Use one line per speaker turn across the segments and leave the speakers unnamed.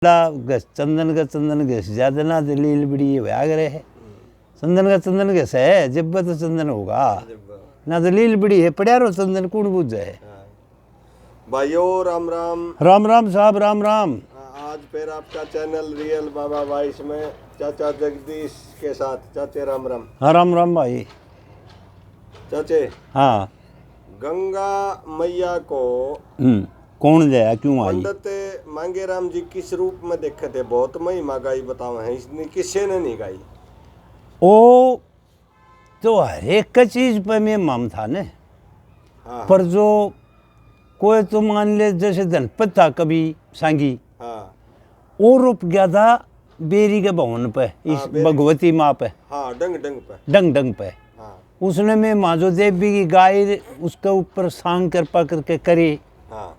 चंदन घस ज्यादा ना लील बड़ी व्याग रहे है। चंदन घस है जब तो चंदन होगा ना तो लील बड़ी है पड़ा रो चंदन कौन बुझ है।
भाइयों राम राम।
राम राम साहब राम राम।
आज फिर आपका चैनल रियल बाबा वाइस में चाचा जगदीश के साथ। चाचे राम राम।
हाँ राम राम भाई।
चाचे
हाँ
गंगा मैया को
कौन जाया क्यों आई?
पंडित मांगेराम जी किस रूप में देखे थे? बहुत महिमा गाई बताओ है इसने, किसी ने नहीं गाई।
ओ तो हर एक का चीज पे में माम था ने।
हाँ,
पर जो कोई तो मान ले जैसे धनपत था कभी सांगी।
हाँ,
वो रुक गया था बेरी के भवन पे इस भगवती माँ पे।
हाँ, डंग डंग पे।
डंग डंग पे।
हाँ,
उसने में माजो देवी की गाय उसके ऊपर सांग कृपा करके करे।
हाँ,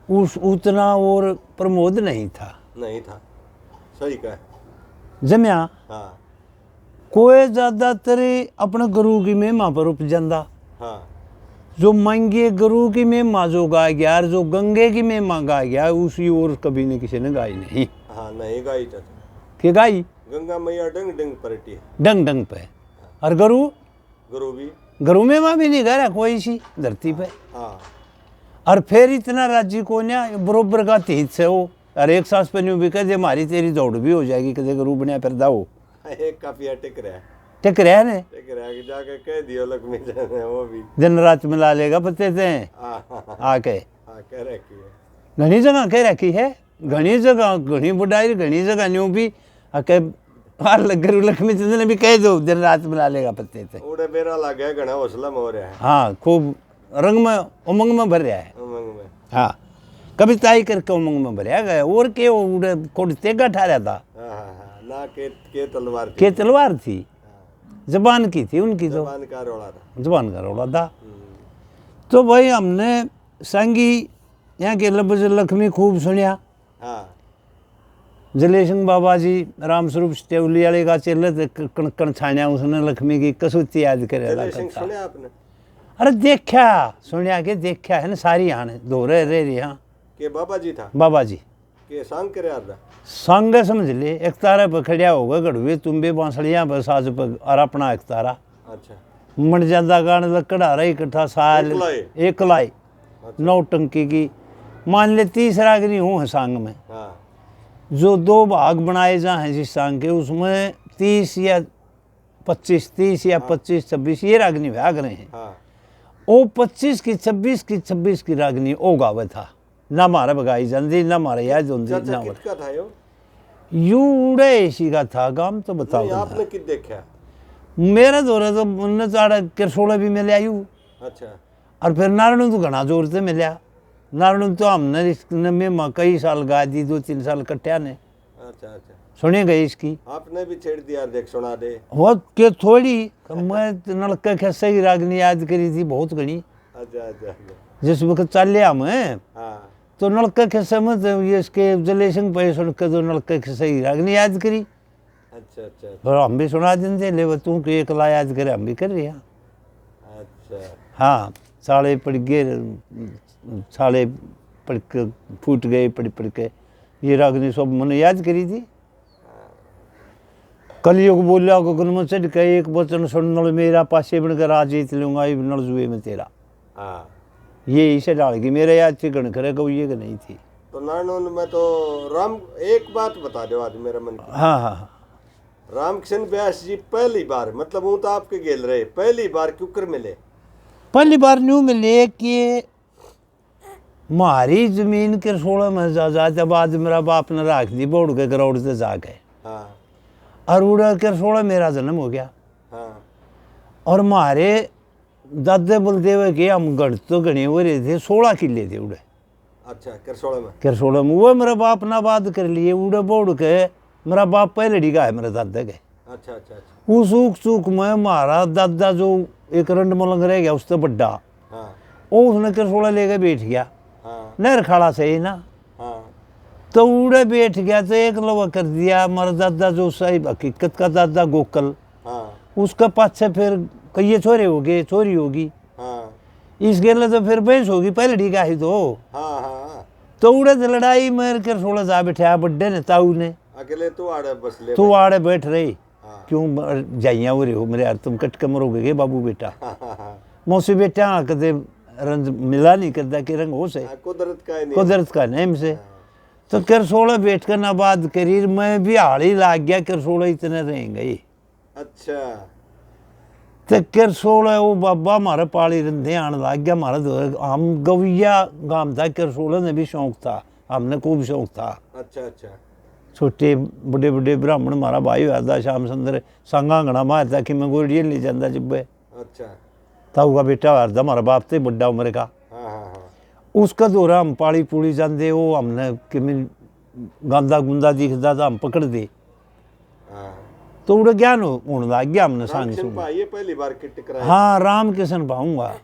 उस उतना और प्रमोद नहीं था।
नहीं था, सही कहा।
जमया
हाँ,
कोई ज्यादातर अपने गुरु की महिमा पर उप जाता।
हाँ,
जो मांगे गुरु की महिमा जो गा गया जो गंगे की महिमा गा गया उसी और कभी ने किसी ने गाई नहीं।
हाँ, नहीं गाई चाचा।
कि गाई
गंगा मैया डंग डंग परटी है।
डंग डंग पे। और
गुरु भी
गुरु महिमा भी नहीं गा रहा कोई सी धरती पे।
हाँ,
और फिर इतना राज्य को ना बरोबर का तीत से वो और एक सांस पे न्यू भी कह दे हमारी तेरी दौड़ भी हो जाएगी कदे गुरु बनया फिर दाओ
एक काफिया टिक रहा है।
टिक रहा ने
टिक रहा है कि जाके कह दियो लक्ष्मी जन है वो भी
दिन रात मिला लेगा पते थे आके।
हाँ, कह रखी है।
घनी जगह कह रखी है। घनी जगह घनी बुढ़ाई घनी जगह न्यू भी आके गुरु लक्ष्मी चंद्र ने भी कह दो दिन रात मिला लेगा पते थे।
उड़े बेरा लग गया घना हौसला में हो रहा है।
हाँ खूब रंग में उमंग में भर रहा है।
उमंग में
हाँ कविताई करके उमंग में भरया गया और के उड़े कोड तेगा ठा रहा था।
हाँ, हाँ, हाँ, ना के तलवार थी।
के तलवार थी जबान की थी उनकी। तो
जबान का रोड़ा था।
जबान का रोड़ा था। तो भाई हमने संगी यहाँ के लफ्ज लक्ष्मी खूब सुनिया।
हाँ,
जले सिंह बाबा जी राम स्वरूप स्टेवली वाले का चेले कण छाया उसने लक्ष्मी की कसूती याद करे।
जले सिंह सुने आपने?
अरे देखा सुनिया के देखा है ना सारी यहाँ दो रे यहाँ
के बाबा जी था।
बाबा जी
के सांग करे यार था।
संग समझ ले एक तारा पर खड़िया होगा गढ़वे तुम भी बांसड़ियाँ पर साज पर और अपना एक तारा
अच्छा
मर जाता गान लकड़ा रहा इकट्ठा साल एक लाई नौटंकी की मान ले 30 रागनी हूँ है सांग में।
हाँ,
जो 2 भाग बनाए जा हैं जिस सांग के उसमें 30 या 25 26 ये रागनी भाग रहे हैं।
हाँ,
ओ 25 की 26 की रागनी ओ गावे था ना मारा बगाई जाती ना मारा याद होती
चाचा
ना
किसका था यो?
यू उड़े इसी का था गाम तो बताओ।
नहीं, आपने कित देखा?
मेरा दौरा तो उन्ने चाड़ा किरसोड़ा भी मिले आयु
अच्छा
और फिर नारायण तो घना जोर से मिला। नारायण तो हमने इसने में कई साल गा दी 2-3 साल कट्या ने
अच्छा अच्छा
सुने गई इसकी।
आपने भी छेड़ दिया, देख सुना दे।
वो के थोड़ी मैं नलका खस्से की रागनी याद करी थी बहुत घनी।
अच्छा अच्छा अच्छा।
जिस वक्त चले हमें
हाँ,
तो नलका खस्से में तो ये इसके जले सिंह पे सुन के तो नलका खस्से की रागनी याद करी।
अच्छा अच्छा अच्छा।
और हम भी सुना देते ले तू के एक ला याद करे हम भी कर रहे हैं।
अच्छा
हाँ साले पड़ गए साले पड़ के फूट गए पड़ के ये रागनी सब मैंने याद करी थी। कलयुग बोलिया गगन में चढ़ के एक वचन सुन नल मेरा पासे बनकर आज जीत लूंगा नल जुए में तेरा।
हाँ,
ये इसे डाल गई मेरे याद से गण करे को ये नहीं थी।
तो नारायण में तो राम एक बात बता दो आज मेरा मन की।
हाँ हाँ हाँ
रामकिशन व्यास जी पहली बार मतलब वो तो आपके गेल रहे पहली बार क्यों कर मिले?
पहली बार न्यू मिले कि मारी जमीन के 16 में जाते बाद मेरा बाप ने राख दी बोड़ के करोड़ से जाके।
हाँ,
और उड़ा के 16 मेरा जन्म हो गया।
हाँ,
और मारे दादे बोलते हुए कि हम गढ़ तो गणे हो रहे थे 16 किले थे उड़े।
अच्छा करसोड़ा में।
करसोड़ा में वो मेरा बाप ना बात कर लिए उड़े बोड़ के मेरा बाप पहले डिगा है मेरे दादा के।
अच्छा अच्छा अच्छा।
उस चूक में मारा दादा जो एक रंड मलंग रह गया उससे बड्डा
हाँ,
वो उसने करसोड़ा लेके बैठ गया।
हाँ,
नहर खाड़ा से ही ना।
हाँ,
तो उड़े बैठ गया तो एक लवा कर दिया मेरा दादा जो सही हकीकत का दादा गोकल।
हाँ,
उसका पाछे फिर कई छोरे हो गए छोरी होगी।
हाँ,
इस गेले तो फिर भैंस होगी पहले डिगा ही तो।
हाँ, हाँ,
तो उड़े तो लड़ाई में कर 16 जा बैठा बड्डे ने ताऊ ने
अकेले तू आड़े बस ले
तू आड़े बैठ रही
हाँ।
क्यों जाइया हो रहे हो मेरे यार तुम कट कमर हो गए बाबू बेटा
हाँ,
मौसी बेटा कदे रंग मिला नहीं करता कि रंग हो से
कुदरत का नहीं
कुदरत का नेम से तो कर 16 बैठ कर ना बात करी मैं भी हाड़ी लाग गया कर 16 इतने रहेंगे
अच्छा
तो कर 16 वो बाबा हमारे पाली रंधे आने लग गया हमारा हम गविया गांव था कर 16 ने भी शौक था हमने खूब शौक था
अच्छा अच्छा
छोटे बड़े बड़े ब्राह्मण हमारा भाई हुआ था श्याम सुंदर संगांगना मारता कि मैं गोरिये ले जाता जिब्बे
अच्छा
ताऊ का बेटा हुआ था हमारा बाप थे बड्डा उम्र का
हाँ हाँ हाँ
उसका दौरा हम पाली पूड़ी जाते वो हमने कि गांदा गुंदा दिखता था हम पकड़ दे
हाँ
तो उड़े ज्ञान होने लग गया हमने सांग
रामकिशन
सुन
भाई ये पहली बार किट टकराया
हाँ राम किशन पाऊंगा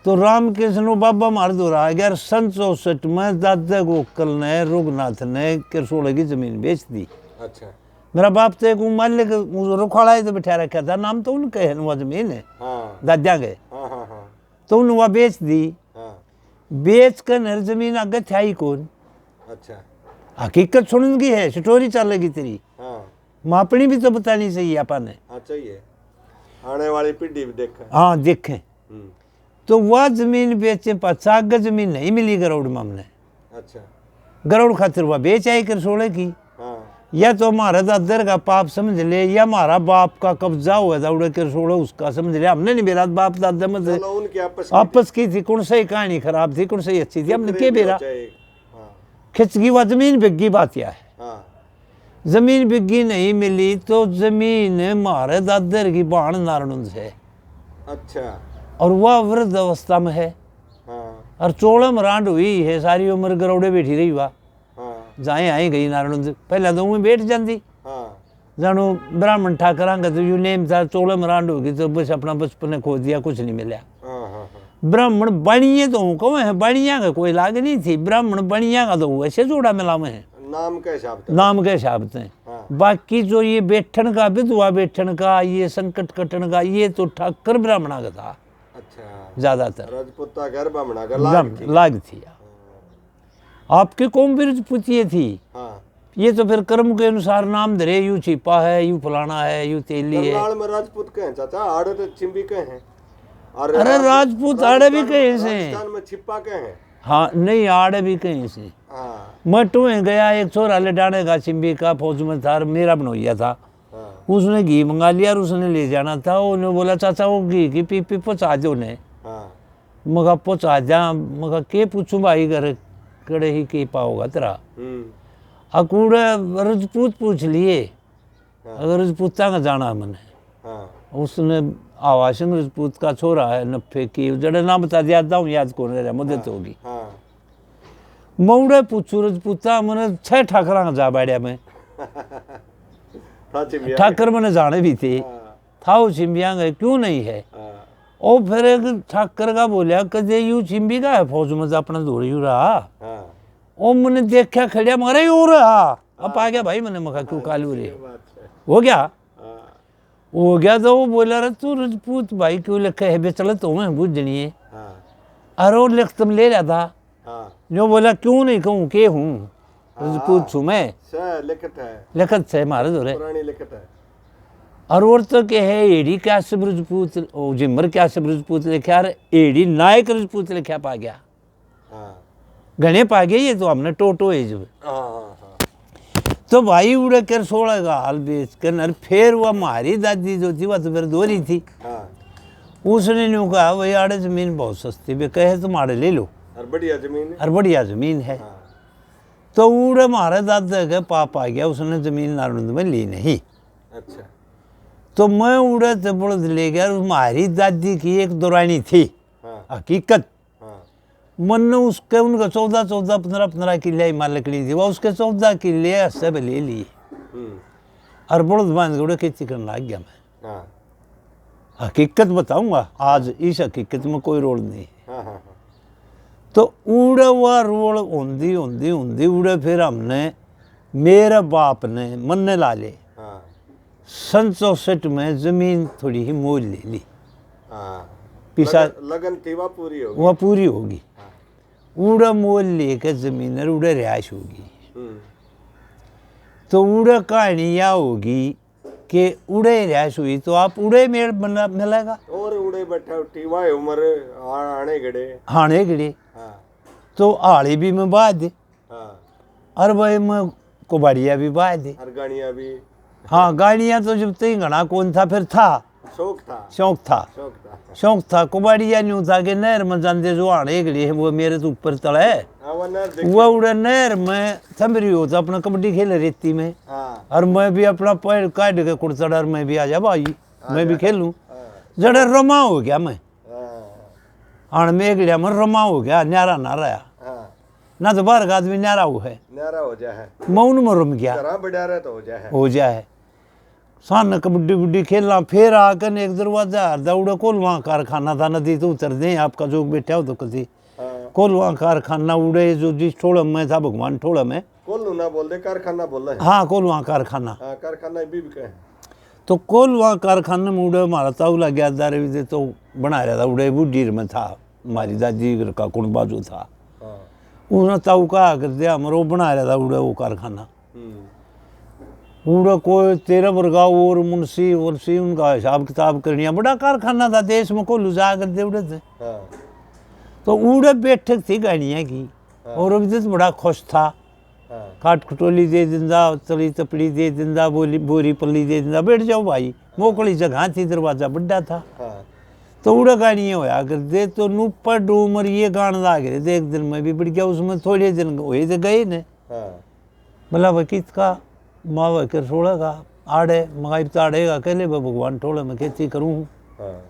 तो राम किशन वो बाबा मार दौरा आ गया 1964 में दादा गोकल ने रघुनाथ ने किरसोले की जमीन बेच दी
अच्छा
मेरा बाप तो एक मालिक रुखाड़ा तो बैठा रखा था नाम तो उनके है वो जमीन है
हाँ
दादा के
हाँ हाँ हाँ
तो उन्हें वह बेच दी
हाँ
बेच कर नर जमीन आगे था ही कौन
अच्छा
हकीकत सुनन की है स्टोरी चलेगी तेरी
हाँ
मापनी भी तो बतानी चाहिए अपन ने
हाँ चाहिए आने वाली पीढ़ी भी देखे
हाँ देखें तो वह जमीन बेचे पाछा आगे जमीन नहीं मिली गरौड़ में हमने
अच्छा
गरौड़ खातिर वह बेच आई कर 16 की
हाँ
या तो हमारा दादर का पाप समझ ले या हमारा बाप का कब्जा हुआ था उड़े कर 16 उसका समझ ले हमने नहीं बेरा बाप दादा में से
चलो उनकी
आपस की थी कौन सी कहानी खराब थी कौन सी अच्छी थी हमने के बेरा
हाँ
खिंचगी वह जमीन बिग्गी बात यह है
हाँ
जमीन बिग्गी नहीं मिली तो जमीन हमारे दादर की बाण नारायण से
अच्छा
और वह वृद्ध अवस्था में है
हाँ
और 16 मरांड हुई है सारी उम्र गरौड़े बैठी रही वह
हाँ
जाए आई गई नारायण पहले तो वहीं बैठ जाती
हाँ
जानो ब्राह्मण ठाकरांगा तो यू नेम था 16 मरांड होगी तो बस अपना बचपन खो दिया कुछ नहीं मिला
हाँ हाँ हाँ
ब्राह्मण बनिए तो हूँ कहो है बनिया का कोई लाग नहीं थी ब्राह्मण बनिया का तो ऐसे जोड़ा मिला में है
नाम का हिसाब था
नाम के हिसाब से
हाँ।
बाकी जो ये बैठन का विधवा बैठन का ये संकट कटन का ये तो ठाकर ब्राह्मणा का था
अच्छा
ज्यादातर
राजपूता घर बामणा का
लाग थी आपकी कौम भी राजपूती थी
हाँ
ये तो फिर कर्म के अनुसार नाम धरे यू छिपा है यू फलाना है यू तेली है
करनाल में राजपूत कहे चाचा आड़े तो चिंबी कहे हैं और
अरे राजपूत आड़े भी कहीं से
राजस्थान में छिपा कहे हैं
हाँ नहीं आड़े भी कहीं से
हाँ
मैं टूए गया एक छोरा ले डाने का चिंबी का फौज में था मेरा बनोइया था
हाँ
उसने घी मंगा लिया और उसने ले जाना था उन्हें बोला चाचा वो घी की पीपी पहुँचा दो उन्हें
हाँ
मगा पहुँचा जा मगा के पूछूं भाई घर कड़े ही के पाओगा तेरा अकूड़े राजपूत पूछ लिए अगर राजपूता का जाना मैंने
हाँ
उसने आवासन राजपूत का छोरा है नफे की जड़े नाम बता दिया था हूँ याद कौन रहा मदद होगी
हाँ
मऊड़े पूछू राजपूता मैंने 6 ठाकरा का जा बैठा मैं ठाकर मैंने जाने भी थे था वो चिंबिया गए क्यों नहीं है और फिर एक ठाकर का बोलिया कदे यू चिंबी का है फौज में अपना दौड़ी रहा ओ मैंने देखा खड़िया मरे हो रहा अब आ गया भाई मैंने मखा क्यों कालू रे हो गया हो गया तो वो बोला रहा तू राजपूत भाई क्यों लिखा है बे चलो तुम्हें बुझनी है अरे वो लिख तुम ले रहा था जो बोला क्यों नहीं कहूँ के हूँ राजपूत छू मैं लिखत है मारे दो और तो के है एडी क्या सब राजपूत ओ जिमर क्या सब राजपूत लिखा एडी नायक राजपूत लिखा पा गया घने पा गए ये तो हमने टोटो है जब तो भाई उड़े कर 16 का हाल बेच कर फिर वह हमारी दादी जो थी वह तो फिर दोरी थी उसने न्यू कहा भाई आड़े जमीन बहुत सस्ती भी कहे तुम आड़े ले लो और बढ़िया जमीन है तो उड़े हमारे दादा के पाप आ गया उसने जमीन नारनंद में ली नहीं
अच्छा
तो मैं उड़े तो बड़द ले गया हमारी दादी की एक दौरानी थी हकीकत मन ने उसके उनका 14-15 किले मार लकड़ी थी वह उसके 14 किले सब ले लिए और बड़द बांध के उड़े खेती करने लग गया मैं हकीकत बताऊंगा आज इस हकीकत में कोई रोल नहीं है तो उड़े हुआ रोल होंदी होंदी होंदी उड़े फिर हमने मेरे बाप ने मन ला ले 67 में जमीन थोड़ी ही मोल ले ली पिसा
लगन थी वह पूरी होगी
उड़ा मोल लेकर जमीन उड़े रिहाइश होगी।
हम्म,
तो उड़े कहानी यह होगी कि उड़े रिहाइश हुई तो आप उड़े मेल मिलेगा
और उड़े बैठा उठी वाह उम्र आने गड़े।
हाने गिड़े
हाँ
तो हाड़ी भी मैं बाज दे
हाँ,
और भाई मैं कुबाड़िया भी बाज दे।
और गाड़ियाँ भी।
हाँ गाड़ियाँ तो जब तक घना कौन था फिर था
शौक था।
शौक था
शौक था।
शौक था कुबाड़िया न्यू था कि नहर में जाते जो हाने गिड़े है वो मेरे तो ऊपर तला है
हाँ वो नर देख।
वो उड़े नहर में थमरी होता अपना कबड्डी खेले रेती में
हाँ
और मैं भी अपना पैर काट के कुर्ता डर मैं भी आ जा भाई मैं भी खेलूं
हाँ
जड़ा रमा हो गया मैं
हाँ
हण में गिड़िया मैं रमा हो गया न्यारा ना रहा
हाँ,
ना तो बाहर का आदमी न्यारा हो है
नारा हो जा है।
मौन में रम गया
तरह बढ़ा रहे तो हो जा है।
हो जाए सान कबड्डी बुड्डी खेलना फिर आकर एक दरवाजा दौड़े कोल वहाँ कारखाना था नदी तो उतर दे आपका जो बैठा हो तो कभी
हाँ,
कोल वहाँ कारखाना उड़े जो जिस ठोड़म में था भगवान ठोड़म में
कोल्लू ना बोल दे कारखाना बोल रहे हैं।
हाँ कोल वहाँ कारखाना
हाँ कारखाना भी कहे।
तो कोल वहाँ कारखाने में उड़े हमारा ताऊ लग गया दारे भी तो बना रहा था उड़े बुढ़ीर में था हमारी दादी का कुण बाजू था
हाँ
उसने ताऊ कहा कर दिया हमारा वो बना रहा था उड़े वो कारखाना
हम्म,
उड़ा कोई 13 वर्गा और मुंशी वर्षी उनका हिसाब किताब करनिया बड़ा कारखाना था देश में कोलू जा कर दे उड़े थे
हाँ
तो उड़े बैठक थी गाड़ियाँ की और अभी तो बड़ा खुश था
हाँ
काट खटोली दे दिंदा तली तपड़ी दे दिंदा बोली बोरी पल्ली दे दिंदा बैठ जाओ भाई मोकली जगह थी दरवाजा बड़ा था
हाँ
तो उड़ा गाड़ियाँ होया कर दे तो नुपर डूमर ये गाने लग रहे थे एक दिन में भी बढ़ गया उसमें थोड़े दिन हुए तो गए ने
हाँ
भला वकीत का माँ कर छोड़ा का आड़े मगाई ताड़ेगा कहले भगवान ठोड़े मैं खेती करूँ
हाँ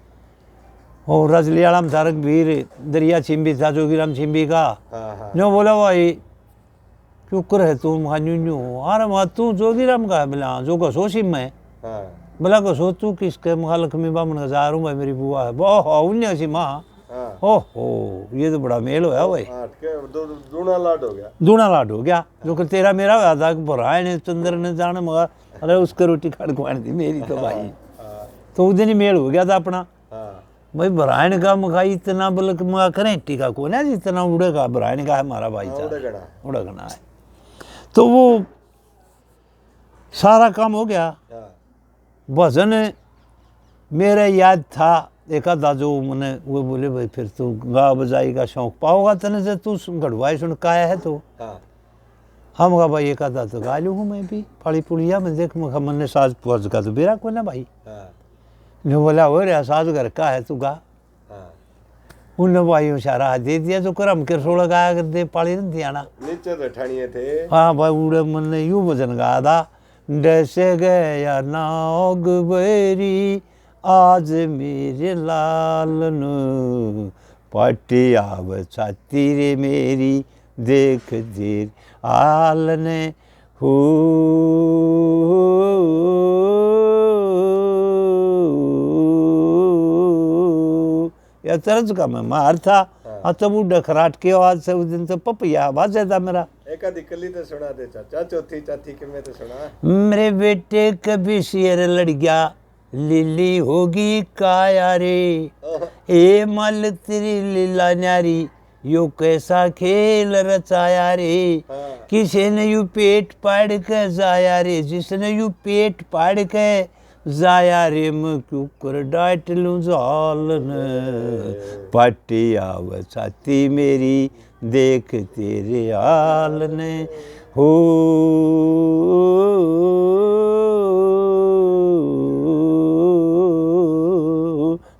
और रजलियालम तारक वीर दरिया छिम्बी था जोगीराम छिम्बी का
हाँ हाँ
जो बोला भाई क्यों कर है तू महा न्यू अरे महा तू जोगीराम का है बोला जो का सोची मैं
हाँ
बोला को सो तू किसके महा लक्ष्मी बामन का जा रहा हूँ भाई मेरी बुआ है ओह उन्हें सी माँ
हाँ
ओहो ये तो बड़ा मेल होया भाई
आठ के दूना लाड हो गया।
दूना लाड हो गया जो कि तेरा मेरा होया था भराए ने चंद्र ने जाने मगर अरे उसके रोटी खड़कवानी थी मेरी तो भाई
हाँ
तो उस दिन ही मेल हो गया था अपना
हाँ
भाई भरायण का मखाई इतना बल्कि मगा करें टीका को ना जितना उड़ेगा भरायण का है हमारा भाई
हाँ, उड़े गड़ा।
उड़गना है तो वो सारा काम हो गया
हाँ
भजन मेरे याद था एक आधा जो मैंने वो बोले भाई फिर तू गा बजाई का शौक पाओगा तने से तू गढ़वाई सुन काया है तो
हाँ
हम कहा भाई एक आधा तो गा लूँ हूँ मैं भी फाड़ी पुड़िया में देख मैं मन ने साज पुआज का तो बेरा को ना भाई
हाँ
जो बोला हो रहा साज घर का है तू गा
हाँ
उन भाई इशारा दे दिया जो कर हम के सोलह गाया कर दे पाली नहीं थी आना
नीचे तो ठानिए थे।
हाँ भाई उड़े मन ने यूं भजन गाया था डसे गया नाग बेरी आज मेरे लालन पाटी आव छाती रे मेरी देख देर आलने हो या तरज का मैं मार था तब वो डखराट की आवाज से उस दिन तो पपिया आवाज था मेरा
एक आधी कली तो सुना दे चाचा चौथी चाथी के में तो सुना।
मेरे बेटे कभी शेर लड़ गया लिली होगी काया रे ए मल तेरी लीला न्यारी यो कैसा खेल रचाया रे
हाँ
किसी ने यू पेट पाड़ के जाया रे जिसने यू पेट पाड़ के जाया रे मैं क्यों कर डांट लूं जालन पाटी आव छाती मेरी देख तेरे हाल ने हो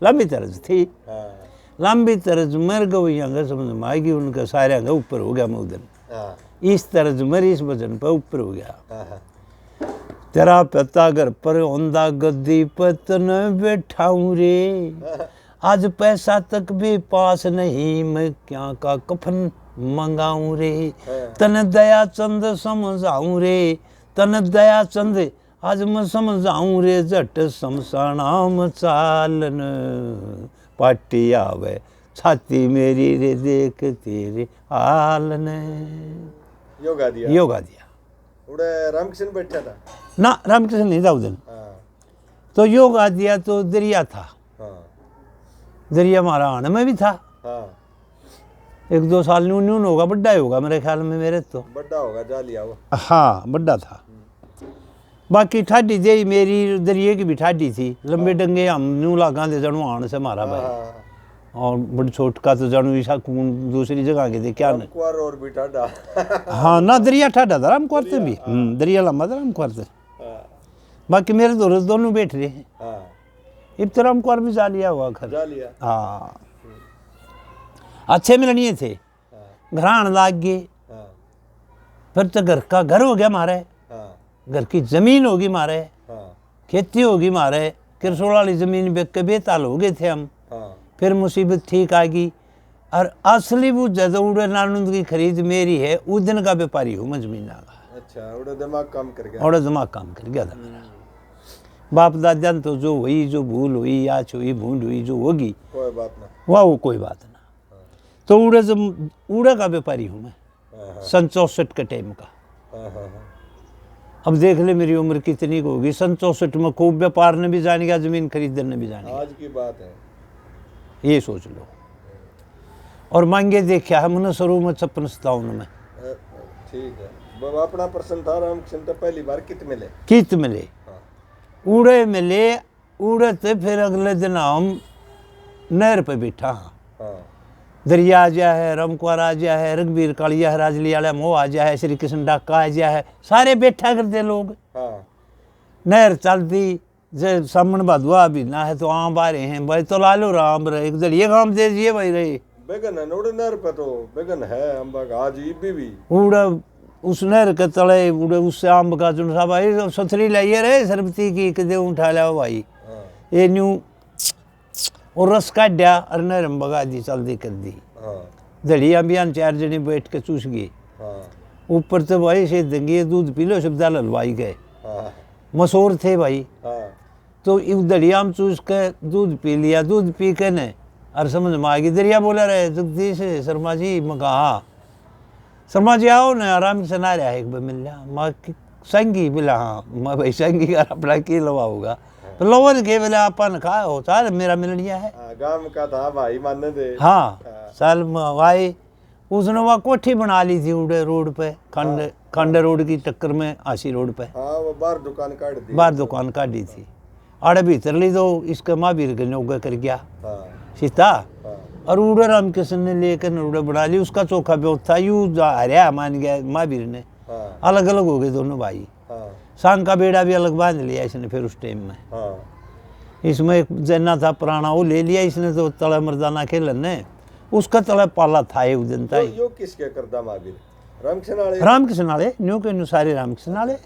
लंबी तरज थी
हाँ
लंबी तरज मर गई अंग समझ में आएगी उनका सारे अंग ऊपर हो गया मुदन
हाँ
इस तरज मरी इस वजन पर ऊपर हो गया
हाँ
तेरा पता घर पर औंदा गद्दी पतन बैठाऊं रे आज पैसा तक भी पास नहीं मैं क्या का कफन मंगाऊं रे तन दया चंद समझाऊं रे तन दया चंद आज मैं समझाऊं रे जट शमशाना चालन पाटी आवे छाती मेरी रे देख तेरे हाल ने
योगा दिया।
योगा दिया
उड़े रामकृष्ण बैठा था।
ना रामकृष्ण नहीं था उस दिन
हाँ
तो योगा दिया तो दरिया था
हाँ
दरिया हमारा आने में भी था
हाँ
1-2 साल न्यून होगा, बड्डा ही होगा मेरे ख्याल में, मेरे तो
बड़ा होगा जालिया वो।
हाँ बड्डा था। बाकी ठाडी दे मेरी दरिए की भी ठाडी थी, लंबे डंगे हम न्यू लागा दे जानू आन से मारा भाई।
हाँ,
और बड़ी छोट का तो जानू ईशा कौन दूसरी जगह के थे क्या ने।
रामकुआर और भी ठाडा।
हाँ ना दरिया ठाडा था रामकुआर से भी, दरिया लंबा था रामकुआर से। बाकी मेरे दोनों बैठ रहे हैं।
हाँ,
अब तो रामकुआर भी जा लिया हुआ घर।
जालिया।
हाँ अच्छे मिलनिए थे, घरान लाग गए,
हाँ,
फिर तो घर का घर हो गया मारे,
हाँ,
घर की जमीन होगी मारे,
हाँ,
खेती होगी मारे, किरसोड़ वाली जमीन बेच के बेताल हो गए थे हम।
हाँ,
फिर मुसीबत ठीक आ गई, और असली वो जदौड़ नानंद की खरीद मेरी है, उस दिन का व्यापारी हूँ मैं जमीन का।
अच्छा, उड़ा दिमाग काम कर गया।
और दिमाग काम कर गया था मेरा। बाप दादा तो जो हुई, जो भूल हुई, आँच हुई, भूंड हुई, जो होगी
कोई बात ना।
वाह वो कोई बात ना। तो उड़े का व्यापारी हूँ मैं,
हाँ,
सन 64 के टाइम का।
हाँ, हाँ, हाँ,
अब देख ले मेरी उम्र कितनी को होगी, सन 64 में खूब व्यापार ने भी जान गया, जमीन खरीदने भी जान गया,
आज की बात है।
ये सोच लो। और मांगे देखा है मैंने शुरू में 56-57 में।
ठीक है। वो अपना प्रश्न था रामकृष्ण तो पहली बार कित मिले?
कित मिले,
हाँ,
उड़े मिले, उड़े थे। फिर अगले दिन हम नहर पे बैठा,
हाँ,
दरिया आ गया है, रामकुआर आ गया है, रघुवीर कालिया है, राजली वाला मोह आ गया है, श्री कृष्ण डाका आ गया है, सारे बैठा करते लोग।
हाँ,
नहर चलती जे सामन भादुआ भी ना है तो आम आ रहे हैं भाई, तो ला लो राम रहे, एक दरिए काम दे दिए भाई रहे।
बेगन है नोड़े नहर पे तो बेगन है अम्बा का आज इबी भी।
उड़ा उस नहर के तले उड़े उससे आम का चुन सा भाई सथरी लाइए रे सरबती की कदे उठा लिया भाई,
हाँ,
ये न्यू और रस काट दिया और नहर में बगा दी, चल दी कर दी।
हाँ,
दड़िया भी 4 जने बैठ के चूस गए।
हाँ,
ऊपर तो भाई से दंगे दूध पी लो, शब्दा हलवाई गए,
हाँ,
मशहूर थे भाई।
हाँ,
तो इस दरिया में चूस के दूध पी लिया, दूध पी के ने और समझ में आ गई। दरिया बोला रहे जगदीश शर्मा जी, मैं कहा शर्मा जी आओ ना, आराम से ना रहा एक बार मिल जा। माँ संगी बोला हाँ, मैं भाई संगी का अपना की लवा होगा, तो लोवर के बोले अपन खा हो सार मेरा मिलनिया है।
हाँ, गांव का था भाई मानने दे।
हाँ साल भाई उसने वहाँ कोठी बना ली थी उड़े रोड पे, खंड रोड की टक्कर में आशी रोड पे।
हाँ, वो बाहर दुकान काट दी।
बाहर दुकान काटी थी, आड़े भीतर ली तो इसके महावीर के नौका कर गया
हाँ,
सीता,
हाँ,
और उड़े रामकृष्ण ने लेकर उड़े बना ली। उसका चोखा ब्योत था, यू हरिया मान गया महावीर ने,
हाँ,
अलग अलग हो गए दोनों भाई।
हाँ,
सांग का बेड़ा भी अलग बांध लिया इसने फिर उस टाइम में।
हाँ,
इसमें एक जना था पुराना, वो ले लिया इसने, तो तला मर्दाना खेलन ने उसका तला पाला था एक दिन था।
यो किसके करदा महावीर? रामकृष्ण वाले?
रामकृष्ण वाले न्यू के न्यू सारे रामकृष्ण वाले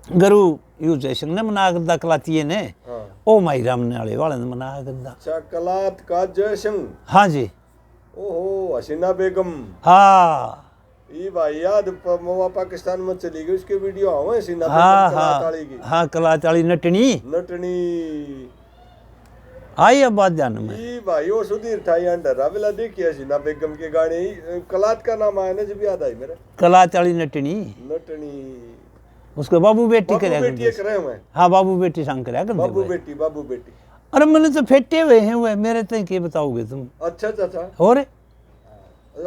गुरु यू जयसिंह ने मना करदा कलातिये ने,
हाँ,
ओ माई राम वाले वाले ने मना करदा।
अच्छा, कलात का जयसिंह।
हाँ जी,
ओहो, हसीना बेगम।
हाँ
ये भाई याद मोवा पाकिस्तान में चली गई, उसके वीडियो आवे हसीना
हाँ
बेगम
हाँ
कलाताली की
हाँ कलाचाली नटनी
नटनी।
आई अब बात ध्यान में।
ये भाई वो सुधीर ठाई अंडर अवेला देखी हसीना बेगम के गाने। कलात का नाम आया ना जब याद आई मेरे।
कलाचाली नटनी
नटनी
उसके बाबू बेटी
बाबू
करे
हाँ,
बेटी एक रहे हुए।
हाँ बाबू बेटी संग करे
बाबू बेटी, बाबू बेटी।
अरे मैंने तो फेटे हुए हैं वो मेरे तो क्या बताओगे तुम।
अच्छा चाचा,
हो रे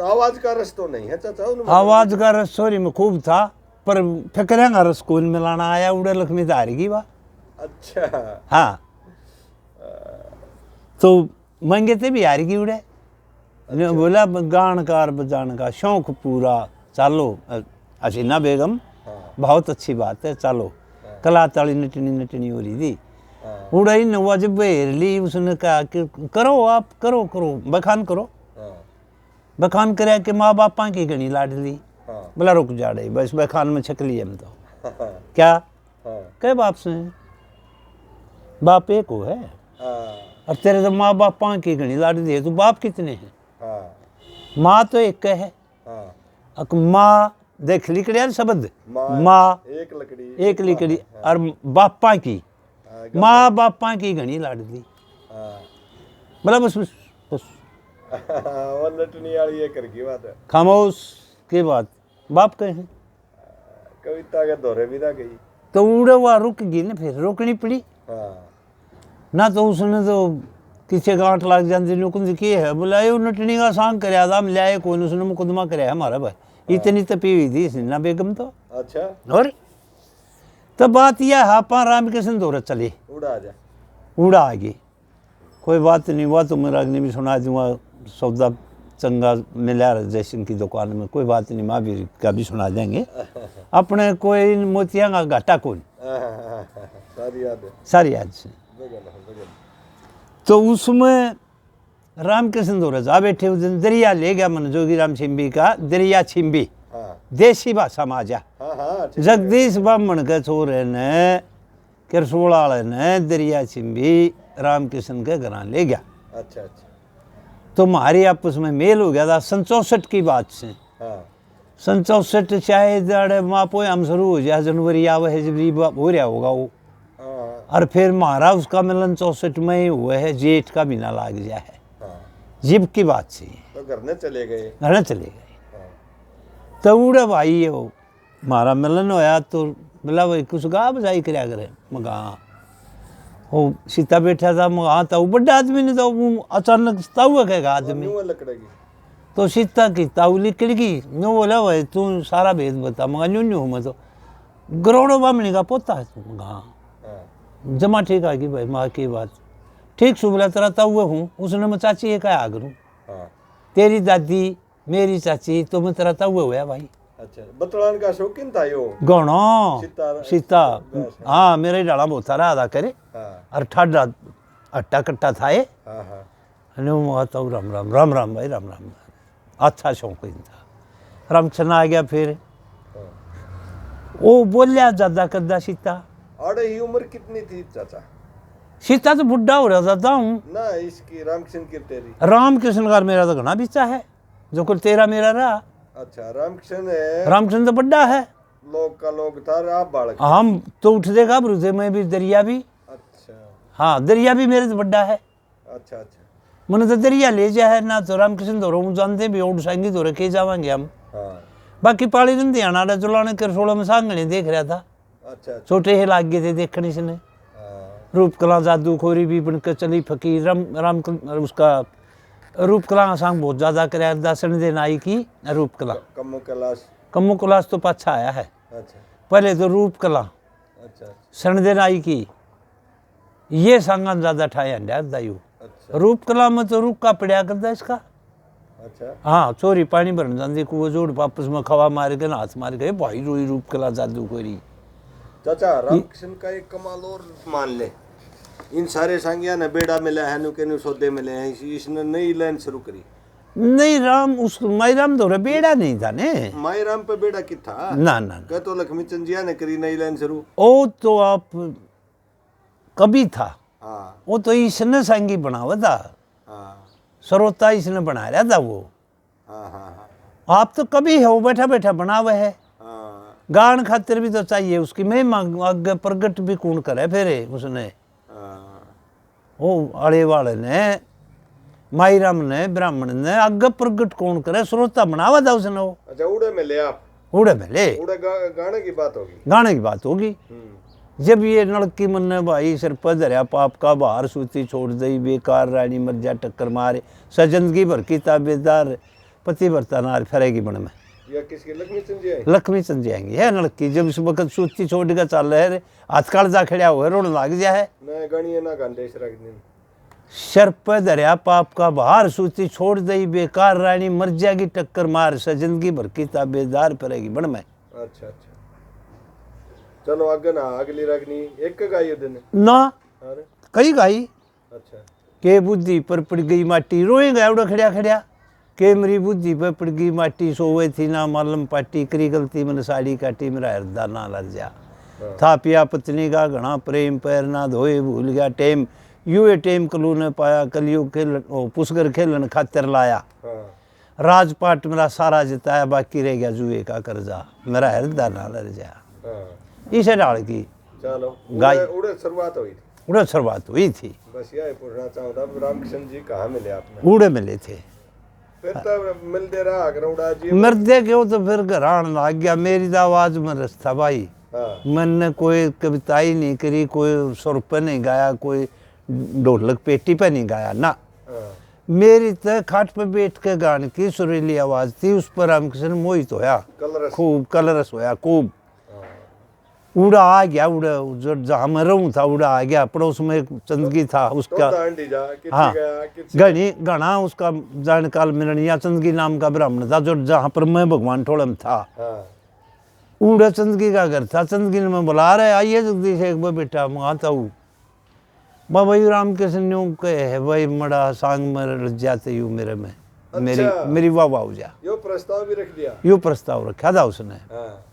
आवाज का रस तो नहीं है चाचा उनमें?
आवाज का रस सॉरी में खूब था, पर फिक्र का रस कौन मिलाना आया, उड़े लक्ष्मी तो हारेगी वाह।
अच्छा,
हाँ तो मंगे थे भी हारेगी उड़े। बोला गानकार बजान का शौक पूरा, चलो हसीना बेगम
हाँ,
बहुत अच्छी बात है, चलो कलाताली नटनी नटनी हो रही थी।
हाँ,
उड़ाई नवा जब बेर ली, उसने कहा कि करो आप करो करो बखान करो।
हाँ,
बखान करे कि माँ बापा की घनी लाड ली।
हाँ,
बोला रुक जा रही बस बखान में छक लिए हम तो।
हाँ,
क्या
हाँ,
कहे बाप से, बाप एक हो है,
हाँ,
और तेरे तो माँ बापा की घनी लाड दी है, तो बाप कितने हैं?
हाँ,
माँ तो एक है,
हाँ,
अक माँ देख लिखड़ी यार शब्द,
माँ
माँ
एक लकड़ी,
एक लिखड़ी, और बापा की,
हाँ,
माँ बापा की घनी लाड दी।
हाँ,
बोला बस बस बस
वो नटनी वाली ये कर की बात है।
खामोश के बाद बाप कहे हैं,
कविता के दौरे भी ना गई।
तो उड़े हुआ रुक गई ना, फिर रोकनी पड़ी
हाँ,
ना। तो उसने तो किसे गांठ लग जाती नुकुंद की है बोला ये नटनी का सांग कराया था हम लाए कौन उसने मुकदमा कराया हमारा भाई इतनी तपी हुई थी सिन्हा बेगम तो
अच्छा
और तब बात यह हापा राम कृष्ण दौर चले उड़ा आ गई कोई बात नहीं हुआ तो मैं अग्नि भी सुना दूंगा सौदा चंगा मिला जैसन की दुकान में कोई बात नहीं महावीर का भी सुना देंगे अपने कोई मोतिया का घाटा कौन सारी याद से तो उसमें राम कृष्ण दौर जा बैठे उस दिन दरिया ले गया मन जोगी राम छिंबी का दरिया छिंबी देसी भाषा में आ जा जगदीश ब्राह्मण के छोरे ने किरसोड़ा ने दरिया छिंबी रामकृष्ण के घर ले गया।
अच्छा
तो हमारी आपस में मेल हो गया था 1964 की बात से। 1964 शायद मापो हम शुरू हो जाए जनवरी आवे है जब हो रहा होगा वो और फिर हमारा उसका मिलन 64 में ही हुआ है जेठ का महीना लाग गया है जिब की बात से
तो घर ने चले गए
तो उड़े भाई वो हमारा मिलन होया तो बोला भाई कुछ गा बजाई कराया करे मगा वो सीता बैठा था मगा ताऊ बड़ा आदमी ने तो अचानक ताऊ कहेगा आदमी तो सीता की ताऊ निकल गई नो बोला भाई तू सारा भेद बता मगा न्यू हूँ मैं तो गरोड़ो बामणी का पोता है तू मगा जमा ठीक आ गई भाई माँ की बात ठीक सु बोला तेरा ताऊ हूँ उसने मैं चाची ये कहा करूँ तेरी दादी मेरी चाची तो मैं तेरा ताऊ हुआ भाई।
अच्छा बतलान का शौकीन था यो
गणो सीता हाँ मेरे डाला बहुत सारा आदा करे और ठाडा अट्टा कट्टा था ये राम राम राम राम भाई राम राम अच्छा शौकीन था। रामचंद्र आ गया फिर वो बोलिया ज्यादा करदा सीता
अरे ही उम्र कितनी थी चाचा
सीता तो बुढ़ा हो रहा था हूँ
ना इसकी रामकृष्ण की तेरी
रामकृष्ण का मेरा तो घना बिचा है जो कुल तेरा मेरा रहा।
अच्छा रामकृष्ण
रामकृष्ण तो बड़ा है
लोग का लोग था आप बालक
हम तो उठ देगा ब्रुजे में भी दरिया भी
अच्छा
हाँ दरिया भी मेरे से बड़ा है।
अच्छा अच्छा
मैंने तो दरिया ले जा है ना तो रामकृष्ण दौरो जानते भी उड़ साएंगे दौरे के जावांगे हम बाकी पाली दिन ध्यान चलाने कर 16 में सांगने देख रहा था।
अच्छा
छोटे ही लाग गए थे देखने से रूप कला जादू खोरी भी बनकर चली फकीर राम उसका रूप कला का सांग बहुत ज्यादा कराया दर्शन देन आई की रूप कला कम्मो कलाश तो पाछा आया है।
अच्छा
पहले तो रूप कला
अच्छा
शरण देन आई की ये सांगा ज्यादा ठाया दायु
अच्छा
रूप कला में तो रूप का पड़ा करता इसका
अच्छा
हाँ चोरी पानी भरन जाती कुआ जोड़ वापस में खवा मार के हाथ मार के भाई रोई रूप कला जादू कोरी।
चाचा रामकृष्ण का एक कमाल और मान ले इन सारे सांगिया ने बेड़ा मिला है नु सौदे मिले हैं इसने नई लाइन शुरू करी
नहीं राम उस माई राम तो बेड़ा नहीं था ने
माई राम पे बेड़ा की था
ना ना
कह तो लक्ष्मी चंदिया ने करी नई लाइन शुरू
ओ तो आप कभी था
हाँ
वो तो इसने सांगी बनावा था
हाँ
सरोता इसने बना रहा था वो
हाँ हाँ
आप तो कभी है वो बैठा बैठा बनावा है
हाँ
गान खातिर भी तो चाहिए उसकी मैं आगे प्रगट भी कौन करे फिर उसने वो आड़े वाले ने माई राम ने ब्राह्मण ने आगे प्रगट कौन करे श्रोता बनावा था उसने वो।
अच्छा उड़े में ले आप
उड़े में ले
उड़े गाने की बात होगी
गाने की बात होगी जब ये लड़की मन ने भाई सिर पर धरिया पाप का बाहर सूती छोड़ दई बेकार रानी मर जा टक्कर मारे सजंदगी भर की ताबेदार पति भरता नार फरेगी बन में
या किसकी
लक्ष्मी चंद जाएंगी है लड़की जब इस वक्त सूती छोड़ कर चल रहे हाथ काल जा खड़ा हुआ रोड लाग जा है सर पर धरिया पाप का बाहर सूती छोड़ दई बेकार रानी मर जाएगी टक्कर मार सजंदगी भर की ताबेदार फरेगी बन में।
अच्छा अच्छा चलो आगे ना अगली रागनी एक गाई दिन
ना कई गाई
अच्छा
के बुद्धि पर पड़ गई माटी रोएगा एवड़ा खड़ा खड़ा के मेरी बुद्धि पर पड़ गई माटी सोवे थी ना मालूम पाटी करी गलती मन साड़ी काटी मेरा हृदय ना लग जा था पिया पत्नी का घना प्रेम पैर ना धोए भूल गया टेम यूए टेम कलू ने पाया कलियुग खेल पुष्कर खेलन खातिर लाया राजपाट मेरा सारा जिताया बाकी रह गया जुए का कर्जा मेरा हृदय ना लग जा इसे डाल की
चलो
गाय
उड़े शुरुआत हुई थी
उड़े शुरुआत हुई थी
बस यही पूछना चाहता रामकृष्ण जी कहाँ मिले आपने
उड़े मिले थे
फिर तो मिलते रहा गरौड़ा जी
मरते क्यों तो फिर घर आने लग गया मेरी तो आवाज में रस था भाई मैंने कोई कविताई नहीं करी कोई सुरपे नहीं गाया कोई ढोलक पेटी पे नहीं गाया ना।
हाँ,
मेरी तो खाट पे बैठ के गाने की सुरीली आवाज थी, उस पर रामकृष्ण मोहित होया,
कलरस।
खूब कलरस होया खूब।
हाँ,
उड़ा आ गया, उड़ा जो जहाँ मैं रहूं था उड़ा आ गया। पड़ोस में एक चंदगी था
तो
उसका,
दांडी जा किसी
हाँ
गया किसी
घनी घना उसका जानकाल मिलनिया चंदगी नाम का ब्राह्मण था, जो जहाँ पर मैं भगवान ठोड़े में था।
हाँ,
उड़ा चंदगी का घर था। चंदगी ने मैं बुला रहे, आइए जगदीश एक बार बेटा, मैं आता हूँ। बाबा यू रामकृष्ण यूं कहे है भाई, मड़ा सांग में रच जाते यू मेरे में, मेरी
अच्छा।
मेरी वाह वाह हो जा।
यो प्रस्ताव भी रख दिया।
यो प्रस्ताव रखा था उसने।
हाँ,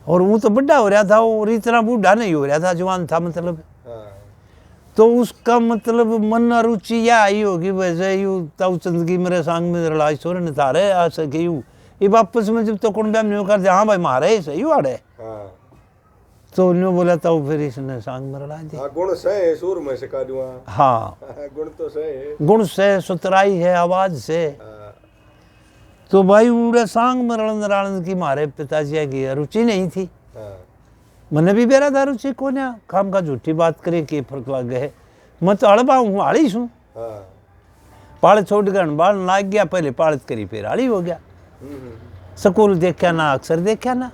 और वो तो बड़ा हो रहा था, और इतना बूढ़ा नहीं हो रहा था, जवान था मतलब।
हाँ,
तो उसका मतलब मन रुचि यह आई होगी, वैसे यू तब चंदगी मेरे सांग में रड़ाई सोरे न थारे आ सके यू ये वापस में जब तो कुंडा में कर दे, हाँ भाई मारे सही वाड़े।
हाँ,
तो उन्होंने बोला तो फिर इसने सांग में रड़ा दी।
हाँ, गुण सहे सुर में सिखा दूँ।
हाँ
गुण तो सहे।
गुण से, सुतराई है आवाज से।
हाँ,
तो भाई उड़े सांग में रड़न राड़न की मारे पिताजी की रुचि नहीं थी।
हाँ,
मैंने भी बेरा था रुचि को ना, खाम का झूठी बात करे कि फर्क लग गए। मैं तो अड़बा हूँ, आड़ी हूँ।
हाँ,
पाड़ छोड़ कर बाल लाग गया, पहले पाड़त करी फिर आड़ी हो गया। स्कूल देखा ना, अक्सर देखा ना।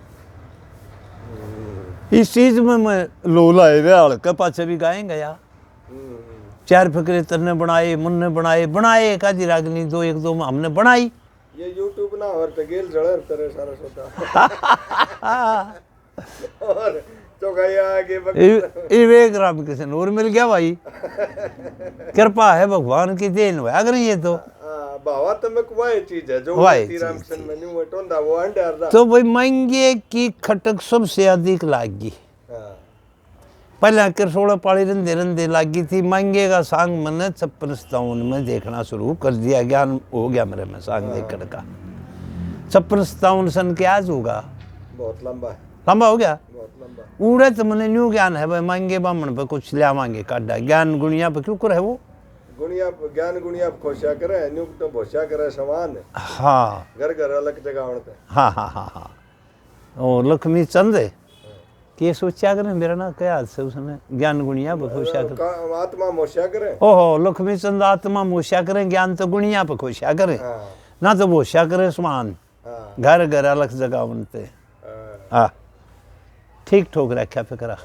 इस चीज में मैं लोला है के पाछे भी गाएंगे यार। चार फिक्रे तरने बनाए, मुन्ने बनाए, बनाए एक आधी रागनी दो एक दो में हमने बनाई।
ये यूट्यूब ना और पे गेल जड़र तेरे सारा सोता। और तो गया आगे
विवेक रामकृष्ण और मिल गया भाई। कृपा है भगवान की देन हुआ अगर ये तो।
बावा तो मैं कुआए चीज है जो रामकृष्ण में नहीं टोंदा वो अंडर दा।
तो भाई महंगे की खटक सबसे अधिक लागी। पहले किरसोड़ा पाड़ी रंदे रंदे लागी थी। महंगे का सांग मैंने 56-57 में देखना शुरू कर दिया, ज्ञान हो गया मेरे में सांग देखने का। 56-57 सन के आज होगा,
बहुत लंबा है,
लंबा हो गया।
बहुत लंबा।
उड़े तो मैंने न्यू ज्ञान है भाई, महंगे बामण पे कुछ लियावांगे काटा, ज्ञान गुणिया पे क्यों करे वो
गुणिया ज्ञान गुणिया खोशा करे न्यू तो भोशा करे समान।
हाँ
घर घर अलग जगह होते।
हाँ हाँ हाँ हाँ। और लक्ष्मी चंद के सोचा करें मेरा ना क्या हाथ से उसने ज्ञान गुणिया पे खोशा करे,
आत्मा मोशा करे।
ओहो लक्ष्मी चंद आत्मा मोशा करें, ज्ञान तो गुणिया पे खोशा करे ना, तो भोशा करे समान। घर घर अलग जगह बनते। हाँ ठीक ठोक रखा फिक्रा।